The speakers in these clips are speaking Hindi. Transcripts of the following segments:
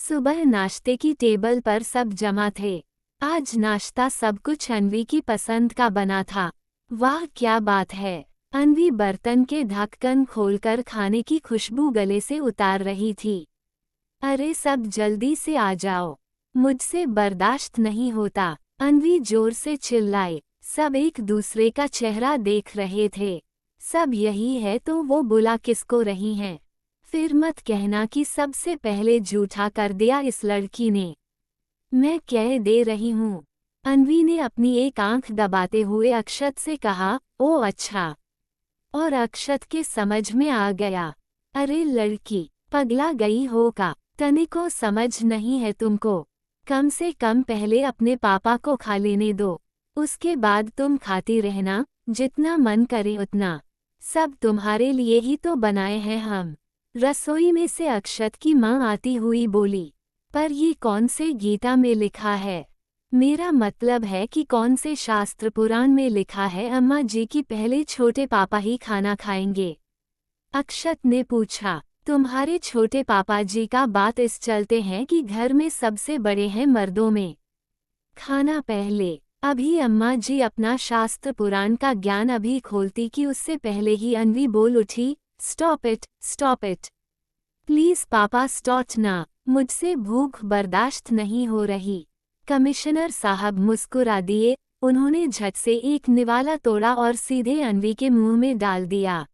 सुबह नाश्ते की टेबल पर सब जमा थे। आज नाश्ता सब कुछ अन्वी की पसंद का बना था। वाह क्या बात है। अन्वी बर्तन के ढक्कन खोलकर खाने की खुशबू गले से उतार रही थी। अरे सब जल्दी से आ जाओ, मुझसे बर्दाश्त नहीं होता, अन्वी जोर से चिल्लाए। सब एक दूसरे का चेहरा देख रहे थे। सब यही है तो वो बुला किसको रही हैं? फिर मत कहना कि सबसे पहले झूठा कर दिया इस लड़की ने। मैं कह दे रही हूँ। अन्वी ने अपनी एक आंख दबाते हुए अक्षत से कहा, ओ अच्छा। और अक्षत के समझ में आ गया। अरे लड़की, पगला गई हो का? तनिको समझ नहीं है तुमको। कम से कम पहले अपने पापा को खा लेने दो, उसके बाद तुम खाती रहना, जितना मन करे उतना। सब तुम्हारे लिए ही तो बनाए हैं हम। रसोई में से अक्षत की माँ आती हुई बोली। पर ये कौन से गीता में लिखा है? मेरा मतलब है कि कौन से शास्त्र पुराण में लिखा है अम्मा जी की पहले छोटे पापा ही खाना खाएंगे? अक्षत ने पूछा। तुम्हारे छोटे पापा जी का बात इस चलते हैं कि घर में सबसे बड़े हैं मर्दों में। खाना पहले। अभी अम्मा जी अपना शास्त्र पुराण का ज्ञान अभी खोलती कि उससे पहले ही अन्वी बोल उठी, stop it, stop it. Please पापा स्टॉप ना, मुझसे भूख बर्दाश्त नहीं हो रही। कमिश्नर साहब मुस्कुरा दिए। उन्होंने झट से एक निवाला तोड़ा और सीधे अन्वी के मुंह में डाल दिया।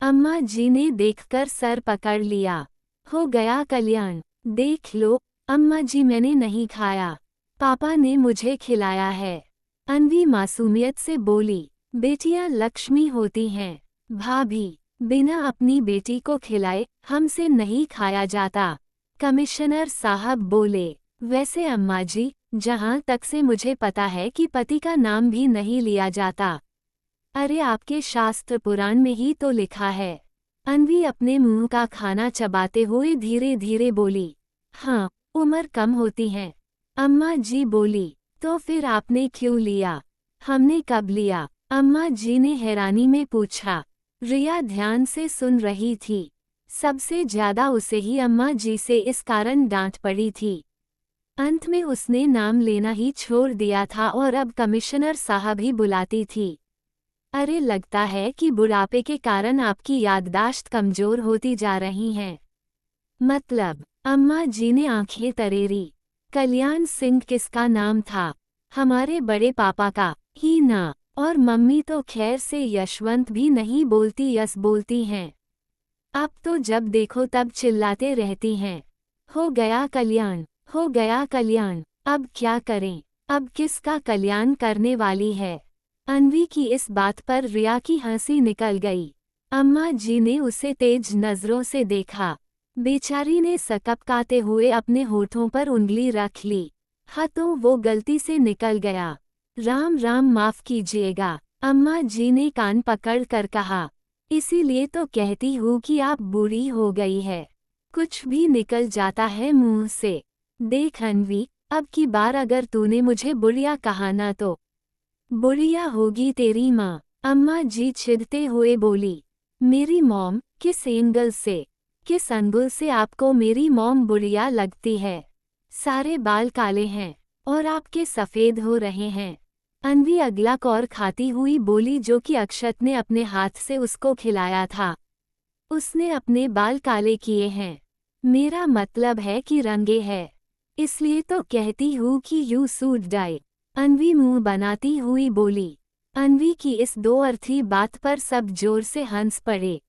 अम्मा जी ने देखकर सर पकड़ लिया। हो गया कल्याण। देख लो अम्मा जी, मैंने नहीं खाया, पापा ने मुझे खिलाया है। अन्वी मासूमियत से बोली। बेटियां लक्ष्मी होती हैं भाभी, बिना अपनी बेटी को खिलाए हमसे नहीं खाया जाता। कमिश्नर साहब बोले। वैसे अम्मा जी, जहाँ तक से मुझे पता है कि पति का नाम भी नहीं लिया जाता। अरे आपके शास्त्र पुराण में ही तो लिखा है। अन्वी अपने मुंह का खाना चबाते हुए धीरे धीरे बोली। हाँ, उम्र कम होती है। अम्मा जी बोली। तो फिर आपने क्यों लिया? हमने कब लिया? अम्मा जी ने हैरानी में पूछा। रिया ध्यान से सुन रही थी। सबसे ज्यादा उसे ही अम्मा जी से इस कारण डांट पड़ी थी। अंत में उसने नाम लेना ही छोड़ दिया था और अब कमिश्नर साहब ही बुलाती थी। अरे लगता है कि बुढ़ापे के कारण आपकी याददाश्त कमजोर होती जा रही हैं। मतलब? अम्मा जी ने आंखें तरेरी। कल्याण सिंह किसका नाम था? हमारे बड़े पापा का ही ना। और मम्मी तो खैर से यशवंत भी नहीं बोलती, यस बोलती हैं। अब तो जब देखो तब चिल्लाते रहती हैं। हो गया कल्याण, हो गया कल्याण। अब क्या करें? अब किसका कल्याण करने वाली है? अन्वी की इस बात पर रिया की हंसी निकल गई। अम्मा जी ने उसे तेज नजरों से देखा। बेचारी ने सकपकाते हुए अपने होठों पर उंगली रख ली। हाँ तो वो गलती से निकल गया। राम राम, माफ कीजिएगा। अम्मा जी ने कान पकड़ कर कहा। इसीलिए तो कहती हूँ कि आप बूढ़ी हो गई है, कुछ भी निकल जाता है मुंह से। देख अन्वी, अब की बार अगर तूने मुझे बुढ़िया कहा ना तो बुढ़िया होगी तेरी माँ। अम्मा जी छिड़ते हुए बोली। मेरी मॉम? किस एंगल से, किस अंगुल से आपको मेरी मॉम बुढ़िया लगती है? सारे बाल काले हैं और आपके सफ़ेद हो रहे हैं। अन्वी अगला कौर खाती हुई बोली, जो कि अक्षत ने अपने हाथ से उसको खिलाया था। उसने अपने बाल काले किए हैं। मेरा मतलब है कि रंगे है, इसलिए तो कहती हूँ कि यू सूट डाई। अन्वी मुंह बनाती हुई बोली। अन्वी की इस दो अर्थी बात पर सब जोर से हंस पड़े।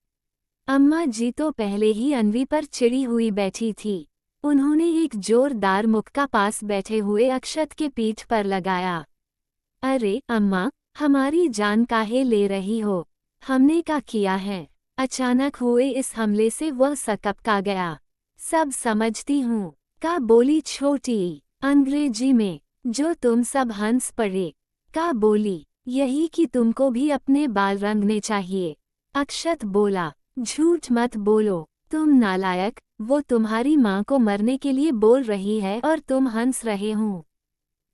अम्मा जी तो पहले ही अन्वी पर चिड़ी हुई बैठी थी। उन्होंने एक जोरदार मुक्का पास बैठे हुए अक्षत के पीठ पर लगाया। अरे अम्मा, हमारी जान काहे ले रही हो? हमने क्या किया है? अचानक हुए इस हमले से वह सकपका गया। सब समझती हूँ, का बोली छोटी अंग्रेजी में, जो तुम सब हंस पड़े। का बोली यही कि तुमको भी अपने बाल रंगने चाहिए। अक्षत बोला। झूठ मत बोलो, तुम नालायक। वो तुम्हारी माँ को मरने के लिए बोल रही है और तुम हंस रहे हो।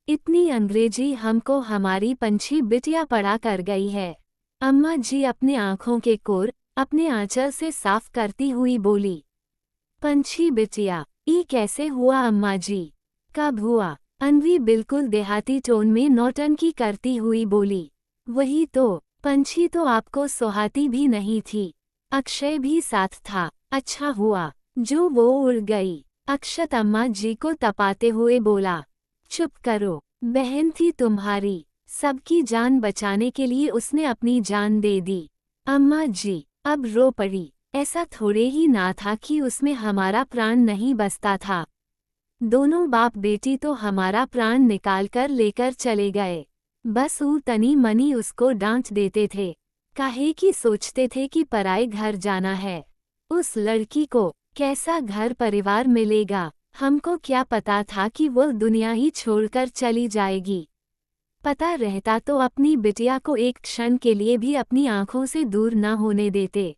इतनी अंग्रेजी हमको हमारी पंछी बिटिया पढ़ा कर गई है। अम्मा जी अपने आंखों के कोर अपने आंचल से साफ करती हुई बोली। पंछी बिटिया, ये कैसे हुआ अम्मा जी? कब हुआ? अन्वी बिल्कुल देहाती टोन में नौटंकी करती हुई बोली। वही तो, पंछी तो आपको सुहाती भी नहीं थी। अक्षय भी साथ था। अच्छा हुआ जो वो उड़ गई। अक्षत अम्मा जी को तपाते हुए बोला। चुप करो, बहन थी तुम्हारी। सबकी जान बचाने के लिए उसने अपनी जान दे दी। अम्मा जी अब रो पड़ी। ऐसा थोड़े ही ना था कि उसमें हमारा प्राण नहीं बसता था। दोनों बाप बेटी तो हमारा प्राण निकाल कर लेकर चले गए। बस वो तनी मनी उसको डांट देते थे। काहे कि सोचते थे कि पराए घर जाना है। उस लड़की को कैसा घर परिवार मिलेगा, हमको क्या पता था कि वो दुनिया ही छोड़कर चली जाएगी। पता रहता तो अपनी बिटिया को एक क्षण के लिए भी अपनी आंखों से दूर न होने देते।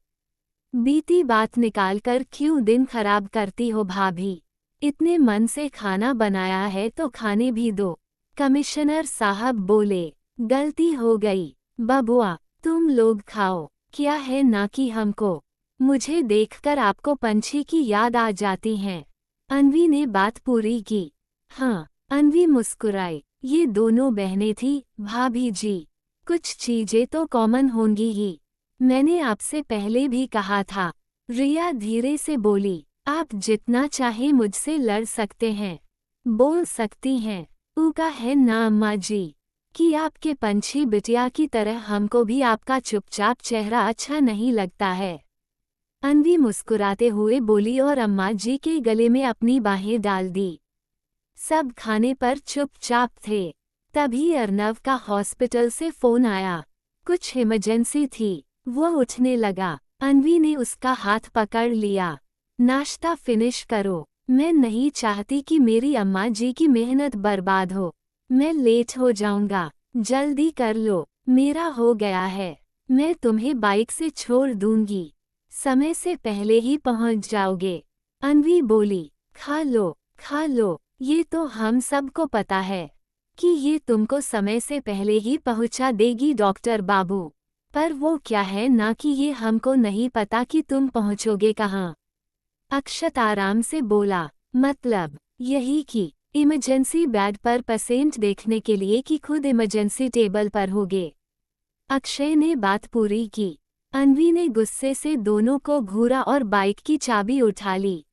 बीती बात निकालकर क्यों दिन खराब करती हो भाभी? इतने मन से खाना बनाया है तो खाने भी दो। कमिश्नर साहब बोले। गलती हो गई बबुआ, तुम लोग खाओ। क्या है ना कि हमको। मुझे देखकर आपको पंछी की याद आ जाती है। अन्वी ने बात पूरी की। हाँ, अन्वी मुस्कुराई। ये दोनों बहनें थी भाभी जी। कुछ चीजें तो कॉमन होंगी ही। मैंने आपसे पहले भी कहा था। रिया धीरे से बोली। आप जितना चाहे मुझसे लड़ सकते हैं, बोल सकती हैं। उका है ना अम्मा जी कि आपके पंछी बिटिया की तरह हमको भी आपका चुपचाप चेहरा अच्छा नहीं लगता है। अन्वी मुस्कुराते हुए बोली और अम्मा जी के गले में अपनी बाहें डाल दी। सब खाने पर चुपचाप थे। तभी अर्नव का हॉस्पिटल से फोन आया। कुछ इमरजेंसी थी। वो उठने लगा। अन्वी ने उसका हाथ पकड़ लिया। नाश्ता फिनिश करो। मैं नहीं चाहती कि मेरी अम्मा जी की मेहनत बर्बाद हो। मैं लेट हो जाऊंगा। जल्दी कर लो, मेरा हो गया है। मैं तुम्हें बाइक से छोड़ दूंगी। समय से पहले ही पहुंच जाओगे। अन्वी बोली। खा लो, खा लो। ये तो हम सबको पता है कि ये तुमको समय से पहले ही पहुंचा देगी डॉक्टर बाबू। पर वो क्या है ना कि ये हमको नहीं पता कि तुम पहुंचोगे कहाँ। अक्षत आराम से बोला। मतलब यही कि इमरजेंसी बेड पर पेशेंट देखने के लिए कि खुद इमरजेंसी टेबल पर होगे। अक्षय ने बात पूरी की। अन्वी ने गुस्से से दोनों को घूरा और बाइक की चाबी उठा ली।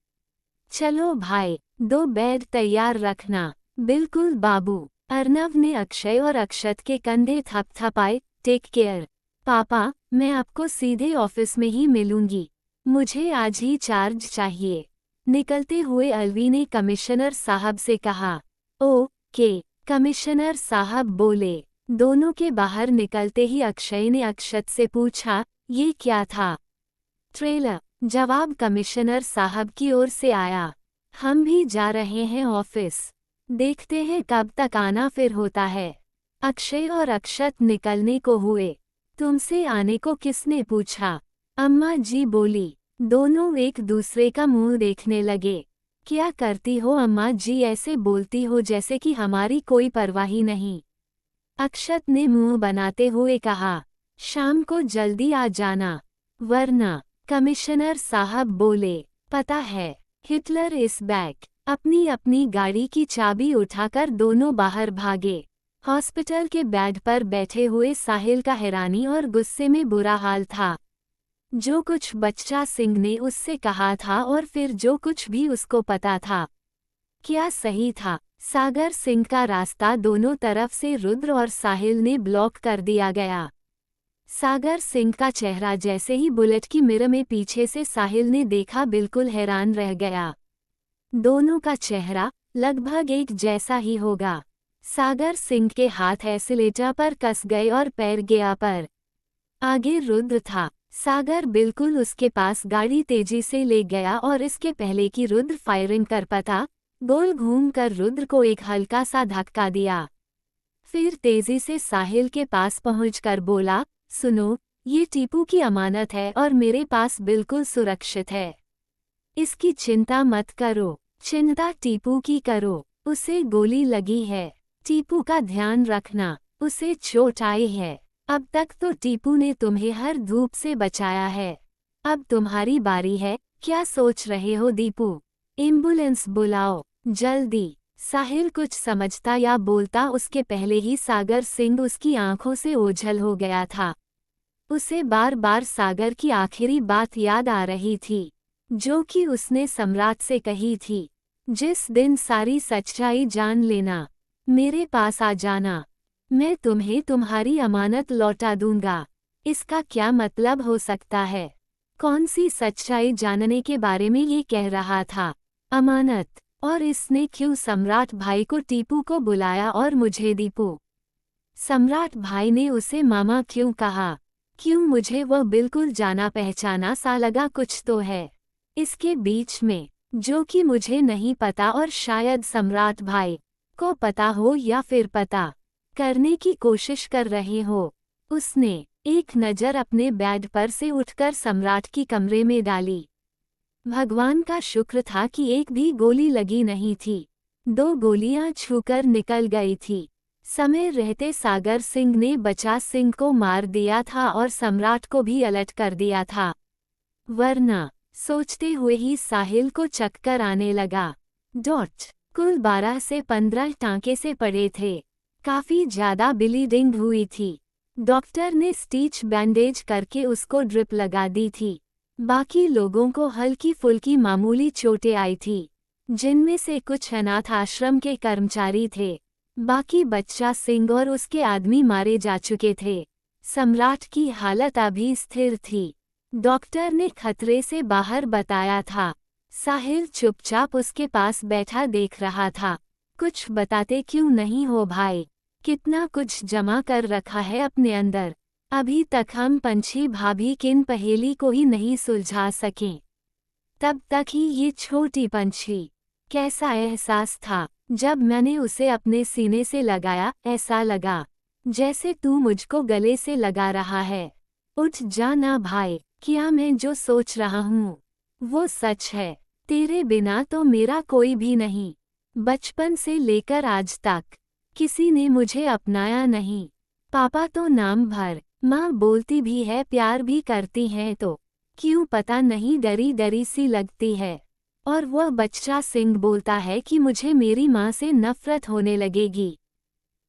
चलो भाई, 2 बेड तैयार रखना। बिल्कुल बाबू। अर्नव ने अक्षय और अक्षत के कंधे थपथपाए। टेक केयर पापा, मैं आपको सीधे ऑफिस में ही मिलूंगी। मुझे आज ही चार्ज चाहिए। निकलते हुए अलवी ने कमिश्नर साहब से कहा। ओके, कमिश्नर साहब बोले। दोनों के बाहर निकलते ही अक्षय ने अक्षत से पूछा, ये क्या था? ट्रेलर। जवाब कमिश्नर साहब की ओर से आया। हम भी जा रहे हैं ऑफिस। देखते हैं कब तक आना फिर होता है। अक्षय और अक्षत निकलने को हुए। तुमसे आने को किसने पूछा? अम्मा जी बोली। दोनों एक दूसरे का मुंह देखने लगे। क्या करती हो अम्मा जी, ऐसे बोलती हो जैसे कि हमारी कोई परवाह ही नहीं। अक्षत ने मुंह बनाते हुए कहा। शाम को जल्दी आ जाना, वरना। कमिश्नर साहब बोले। पता है, हिटलर इस बैक। अपनी अपनी गाड़ी की चाबी उठाकर दोनों बाहर भागे। हॉस्पिटल के बेड पर बैठे हुए साहिल का हैरानी और गुस्से में बुरा हाल था। जो कुछ बच्चा सिंह ने उससे कहा था और फिर जो कुछ भी उसको पता था, क्या सही था? सागर सिंह का रास्ता दोनों तरफ से रुद्र और साहिल ने ब्लॉक कर दिया गया। सागर सिंह का चेहरा जैसे ही बुलेट की मिरर में पीछे से साहिल ने देखा, बिल्कुल हैरान रह गया। दोनों का चेहरा लगभग एक जैसा ही होगा। सागर सिंह के हाथ एक्सीलेटर पर कस गए और पैर गियर पर। आगे रुद्र था। सागर बिल्कुल उसके पास गाड़ी तेजी से ले गया और इसके पहले कि रुद्र फायरिंग कर पाता, गोल घूमकर रुद्र को एक हल्का सा धक्का दिया। फिर तेजी से साहिल के पास पहुंचकर बोला, सुनो, ये टीपू की अमानत है और मेरे पास बिल्कुल सुरक्षित है। इसकी चिंता मत करो। चिंता टीपू की करो। उसे गोली लगी है। टीपू का ध्यान रखना, उसे चोट आई है। अब तक तो टीपू ने तुम्हें हर धूप से बचाया है। अब तुम्हारी बारी है। क्या सोच रहे हो दीपू? एम्बुलेंस बुलाओ, जल्दी। साहिल कुछ समझता या बोलता उसके पहले ही सागर सिंह उसकी आंखों से ओझल हो गया था। उसे बार बार सागर की आखिरी बात याद आ रही थी, जो कि उसने सम्राट से कही थी, जिस दिन सारी सच्चाई जान लेना, मेरे पास आ जाना, मैं तुम्हें तुम्हारी अमानत लौटा दूंगा। इसका क्या मतलब हो सकता है? कौन सी सच्चाई जानने के बारे में ये कह रहा था? अमानत। और इसने क्यों सम्राट भाई को टीपू को बुलाया और मुझे दीपू? सम्राट भाई ने उसे मामा क्यों कहा? क्यों मुझे वह बिल्कुल जाना पहचाना सा लगा? कुछ तो है इसके बीच में, जो कि मुझे नहीं पता और शायद सम्राट भाई को पता हो या फिर पता करने की कोशिश कर रहे हो। उसने एक नज़र अपने बेड पर से उठकर सम्राट की कमरे में डाली। भगवान का शुक्र था कि एक भी गोली लगी नहीं थी। 2 गोलियां छूकर निकल गई थी। समय रहते सागर सिंह ने बचा सिंह को मार दिया था और सम्राट को भी अलर्ट कर दिया था, वरना सोचते हुए ही साहिल को चक्कर आने लगा। कुल 12 से 15 टांके से पड़े थे। काफी ज्यादा ब्लीडिंग हुई थी। डॉक्टर ने स्टिच बैंडेज करके उसको ड्रिप लगा दी थी। बाकी लोगों को हल्की फुल्की मामूली चोटें आई थी, जिनमें से कुछ अनाथ आश्रम के कर्मचारी थे। बाकी बच्चा सिंह और उसके आदमी मारे जा चुके थे। सम्राट की हालत अभी स्थिर थी। डॉक्टर ने खतरे से बाहर बताया था। साहिल चुपचाप उसके पास बैठा देख रहा था। कुछ बताते क्यों नहीं हो भाई? कितना कुछ जमा कर रखा है अपने अंदर। अभी तक हम पंछी भाभी किन पहेली को ही नहीं सुलझा सकें। तब तक ही ये छोटी पंछी। कैसा एहसास था जब मैंने उसे अपने सीने से लगाया? ऐसा लगा जैसे तू मुझको गले से लगा रहा है। उठ जा ना भाई, क्या मैं जो सोच रहा हूँ वो सच है? तेरे बिना तो मेरा कोई भी नहीं। बचपन से लेकर आज तक किसी ने मुझे अपनाया नहीं। पापा तो नाम भर, माँ बोलती भी है, प्यार भी करती हैं, तो क्यों पता नहीं डरी डरी सी लगती है। और वह बच्चा सिंह बोलता है कि मुझे मेरी माँ से नफरत होने लगेगी।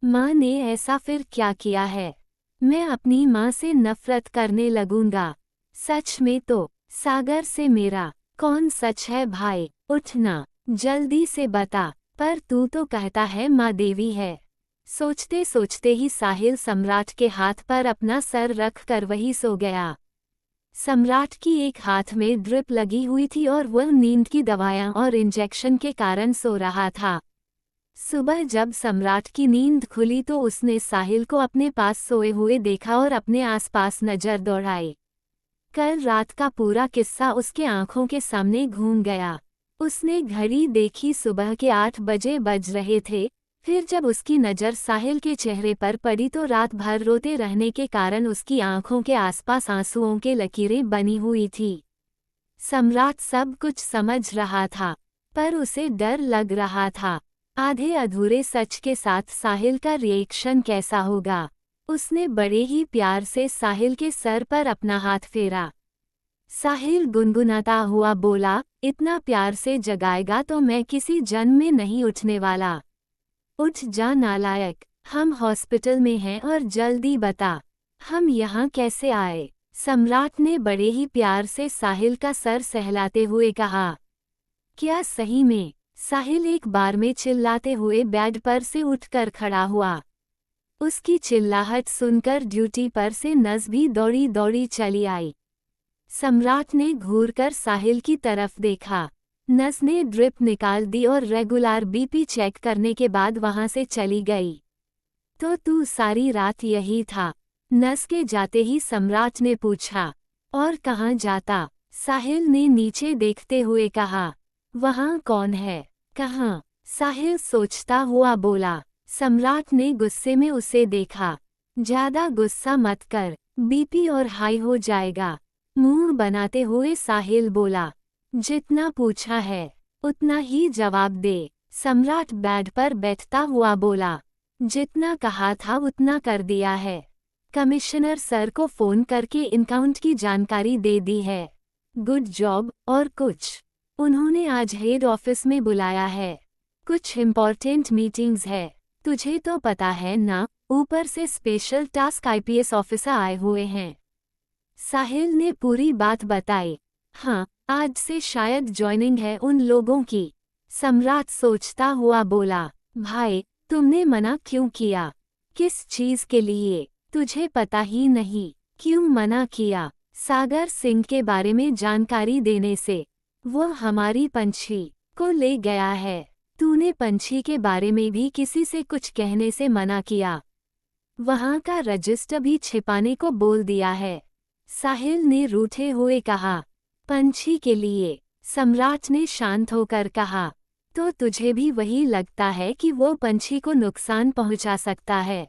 माँ ने ऐसा फिर क्या किया है? मैं अपनी माँ से नफरत करने लगूंगा? सच में तो सागर से मेरा कौन सच है भाई? उठना, जल्दी से बता। पर तू तो कहता है माँ देवी है। सोचते सोचते ही साहिल सम्राट के हाथ पर अपना सर रख कर वही सो गया। सम्राट की एक हाथ में ड्रिप लगी हुई थी और वह नींद की दवाएं और इंजेक्शन के कारण सो रहा था। सुबह जब सम्राट की नींद खुली तो उसने साहिल को अपने पास सोए हुए देखा और अपने आसपास नजर दौड़ाई। कल रात का पूरा किस्सा उसके आंखों के सामने घूम गया। उसने घड़ी देखी, सुबह के 8 बजे बज रहे थे। फिर जब उसकी नज़र साहिल के चेहरे पर पड़ी तो रात भर रोते रहने के कारण उसकी आंखों के आसपास आंसुओं के लकीरें बनी हुई थी। सम्राट सब कुछ समझ रहा था, पर उसे डर लग रहा था। आधे अधूरे सच के साथ साहिल का रिएक्शन कैसा होगा? उसने बड़े ही प्यार से साहिल के सर पर अपना हाथ फेरा। साहिल गुनगुनाता हुआ बोला, इतना प्यार से जगाएगा तो मैं किसी जन्म में नहीं उठने वाला। उठ जा नालायक, हम हॉस्पिटल में हैं और जल्दी बता, हम यहाँ कैसे आए? सम्राट ने बड़े ही प्यार से साहिल का सर सहलाते हुए कहा। क्या सही में? साहिल एक बार में चिल्लाते हुए बेड पर से उठकर खड़ा हुआ। उसकी चिल्लाहट सुनकर ड्यूटी पर से नस भी दौड़ी दौड़ी चली आई। सम्राट ने घूरकर साहिल की तरफ देखा। नस ने ड्रिप निकाल दी और रेगुलर बीपी चेक करने के बाद वहां से चली गई। तो तू सारी रात यही था? नस के जाते ही सम्राट ने पूछा। और कहाँ जाता? साहिल ने नीचे देखते हुए कहा। वहाँ कौन है? कहाँ? साहिल सोचता हुआ बोला। सम्राट ने गुस्से में उसे देखा। ज्यादा गुस्सा मत कर, बीपी और हाई हो जाएगा। मुंह बनाते हुए साहिल बोला। जितना पूछा है उतना ही जवाब दे। सम्राट बेड पर बैठता हुआ बोला। जितना कहा था उतना कर दिया है। कमिश्नर सर को फोन करके इनकाउंट की जानकारी दे दी है। Good job. और कुछ? उन्होंने आज हेड ऑफिस में बुलाया है। कुछ इम्पोर्टेंट मीटिंग्स है। तुझे तो पता है ना, ऊपर से स्पेशल टास्क आईपीएस ऑफिसर आए हुए हैं। साहिल ने पूरी बात बताई। हाँ, आज से शायद ज्वाइनिंग है उन लोगों की। सम्राट सोचता हुआ बोला, भाई, तुमने मना क्यों किया? किस चीज के लिए? तुझे पता ही नहीं। क्यों मना किया? सागर सिंह के बारे में जानकारी देने से। वो हमारी पंछी को ले गया है। तूने पंछी के बारे में भी किसी से कुछ कहने से मना किया। वहाँ का रजिस्टर भी छिपाने को बोल दिया है। साहिल ने रूठे हुए कहा। पंछी के लिए? सम्राट ने शांत होकर कहा। तो तुझे भी वही लगता है कि वो पंछी को नुकसान पहुंचा सकता है?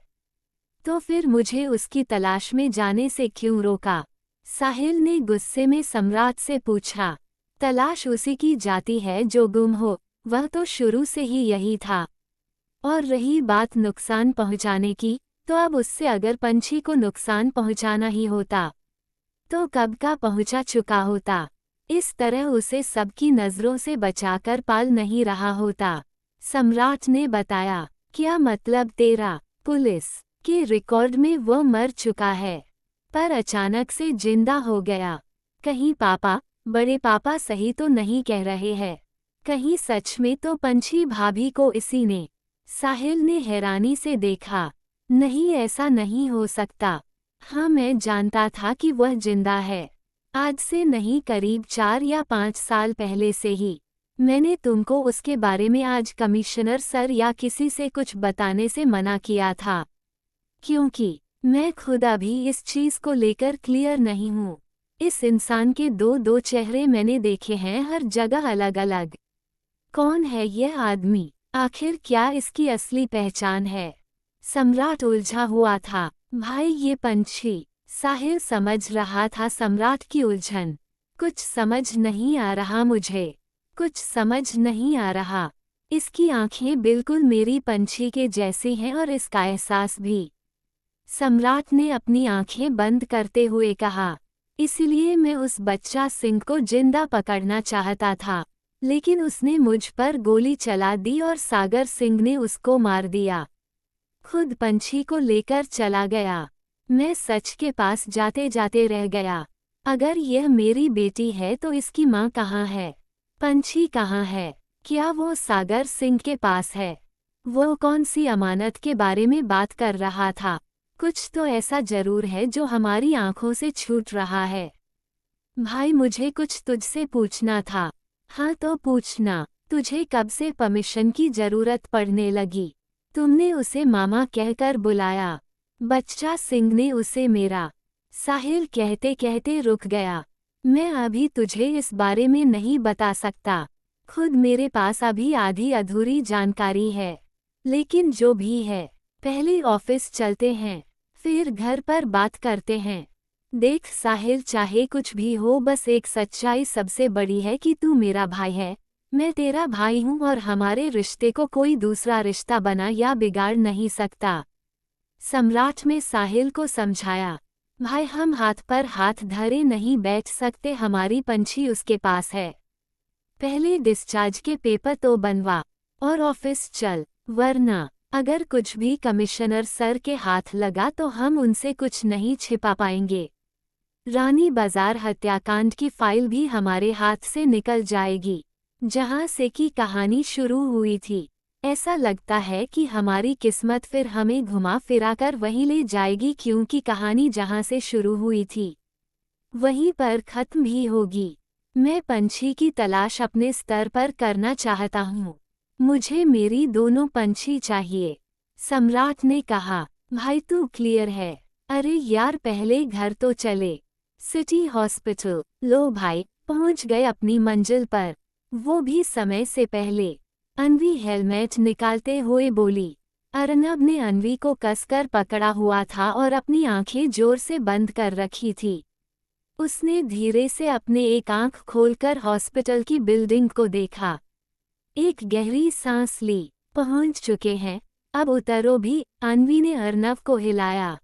तो फिर मुझे उसकी तलाश में जाने से क्यों रोका? साहिल ने गुस्से में सम्राट से पूछा। तलाश उसी की जाती है जो गुम हो, वह तो शुरू से ही यही था। और रही बात नुकसान पहुंचाने की, तो अब उससे अगर पंछी को नुकसान पहुंचाना ही होता तो कब का पहुंचा चुका होता। इस तरह उसे सबकी नज़रों से बचाकर पाल नहीं रहा होता। सम्राट ने बताया। क्या मतलब तेरा? पुलिस के रिकॉर्ड में वो मर चुका है, पर अचानक से जिंदा हो गया। कहीं पापा, बड़े पापा सही तो नहीं कह रहे हैं? कहीं सच में तो पंछी भाभी को इसी ने? साहिल ने हैरानी से देखा। नहीं, ऐसा नहीं हो सकता। हाँ, मैं जानता था कि वह जिंदा है। आज से नहीं, करीब 4 या 5 साल पहले से ही। मैंने तुमको उसके बारे में आज कमिश्नर सर या किसी से कुछ बताने से मना किया था, क्योंकि मैं खुद अभी इस चीज को लेकर क्लियर नहीं हूँ। इस इंसान के दो दो चेहरे मैंने देखे हैं, हर जगह अलग अलग। कौन है यह आदमी? आखिर क्या इसकी असली पहचान है? सम्राट उलझा हुआ था। भाई, ये पंछी। साहिल समझ रहा था सम्राट की उलझन। कुछ समझ नहीं आ रहा मुझे। कुछ समझ नहीं आ रहा। इसकी आंखें बिल्कुल मेरी पंछी के जैसी हैं और इसका एहसास भी। सम्राट ने अपनी आंखें बंद करते हुए कहा। इसलिए मैं उस बच्चा सिंह को जिंदा पकड़ना चाहता था, लेकिन उसने मुझ पर गोली चला दी और सागर सिंह ने उसको मार दिया। खुद पंछी को लेकर चला गया। मैं सच के पास जाते जाते रह गया। अगर यह मेरी बेटी है तो इसकी माँ कहाँ है? पंछी कहाँ है? क्या वो सागर सिंह के पास है? वो कौन सी अमानत के बारे में बात कर रहा था? कुछ तो ऐसा जरूर है जो हमारी आंखों से छूट रहा है। भाई, मुझे कुछ तुझसे पूछना था। हाँ, तो पूछना। तुझे कब से परमिशन की जरूरत पड़ने लगी? तुमने उसे मामा कहकर बुलाया। बच्चा सिंह ने उसे मेरा। साहिल कहते कहते रुक गया। मैं अभी तुझे इस बारे में नहीं बता सकता। खुद मेरे पास अभी आधी अधूरी जानकारी है। लेकिन जो भी है, पहले ऑफिस चलते हैं, फिर घर पर बात करते हैं। देख साहिल, चाहे कुछ भी हो, बस एक सच्चाई सबसे बड़ी है कि तू मेरा भाई है, मैं तेरा भाई हूँ और हमारे रिश्ते को कोई दूसरा रिश्ता बना या बिगाड़ नहीं सकता। सम्राट ने साहिल को समझाया। भाई, हम हाथ पर हाथ धरे नहीं बैठ सकते, हमारी पंछी उसके पास है। पहले डिस्चार्ज के पेपर तो बनवा और ऑफिस चल, वरना अगर कुछ भी कमिश्नर सर के हाथ लगा तो हम उनसे कुछ नहीं छिपा पाएंगे। रानी बाजार हत्याकांड की फाइल भी हमारे हाथ से निकल जाएगी। जहां से की कहानी शुरू हुई थी, ऐसा लगता है कि हमारी किस्मत फिर हमें घुमा फिराकर वहीं ले जाएगी, क्योंकि कहानी जहां से शुरू हुई थी वहीं पर खत्म भी होगी। मैं पंछी की तलाश अपने स्तर पर करना चाहता हूँ। मुझे मेरी दोनों पंछी चाहिए। सम्राट ने कहा। भाई, तू क्लियर है? अरे यार, पहले घर तो चले। City hospital. लो भाई, पहुंच गए अपनी मंजिल पर, वो भी समय से पहले। अनवी हेलमेट निकालते हुए बोली। अर्नब ने अनवी को कसकर पकड़ा हुआ था और अपनी आंखें जोर से बंद कर रखी थी। उसने धीरे से अपने एक आंख खोलकर हॉस्पिटल की बिल्डिंग को देखा। एक गहरी सांस ली। पहुंच चुके हैं, अब उतरो भी। अनवी ने अर्नव को हिलाया,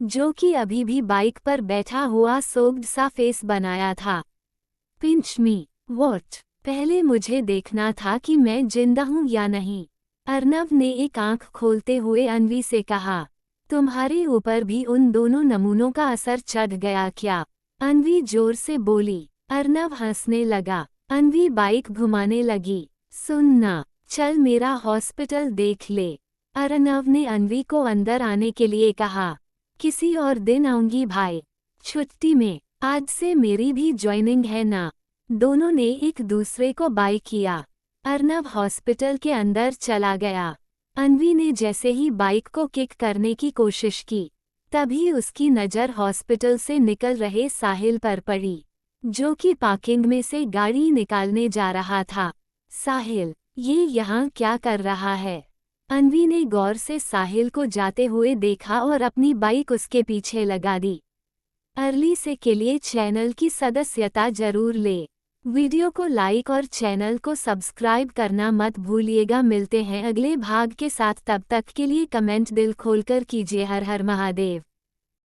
जो कि अभी भी बाइक पर बैठा हुआ सोग्ड सा फेस बनाया था। Pinch me. व्हाट? पहले मुझे देखना था कि मैं जिंदा हूँ या नहीं। अर्नव ने एक आंख खोलते हुए अन्वी से कहा। तुम्हारे ऊपर भी उन दोनों नमूनों का असर चढ़ गया क्या? अन्वी जोर से बोली। अर्नव हंसने लगा। अन्वी बाइक घुमाने लगी। सुनना, चल मेरा हॉस्पिटल देख ले। अर्नव ने अन्वी को अंदर आने के लिए कहा। किसी और दिन आऊंगी भाई, छुट्टी में। आज से मेरी भी ज्वाइनिंग है ना। दोनों ने एक दूसरे को बाय किया। अर्नव हॉस्पिटल के अंदर चला गया। अन्वी ने जैसे ही बाइक को किक करने की कोशिश की, तभी उसकी नज़र हॉस्पिटल से निकल रहे साहिल पर पड़ी, जो कि पार्किंग में से गाड़ी निकालने जा रहा था। साहिल, ये यहाँ क्या कर रहा है? अन्वी ने गौर से साहिल को जाते हुए देखा और अपनी बाइक उसके पीछे लगा दी। अर्ली से के लिए चैनल की सदस्यता जरूर ले। वीडियो को लाइक और चैनल को सब्सक्राइब करना मत भूलिएगा। मिलते हैं अगले भाग के साथ, तब तक के लिए कमेंट दिल खोलकर कीजिए। हर हर महादेव।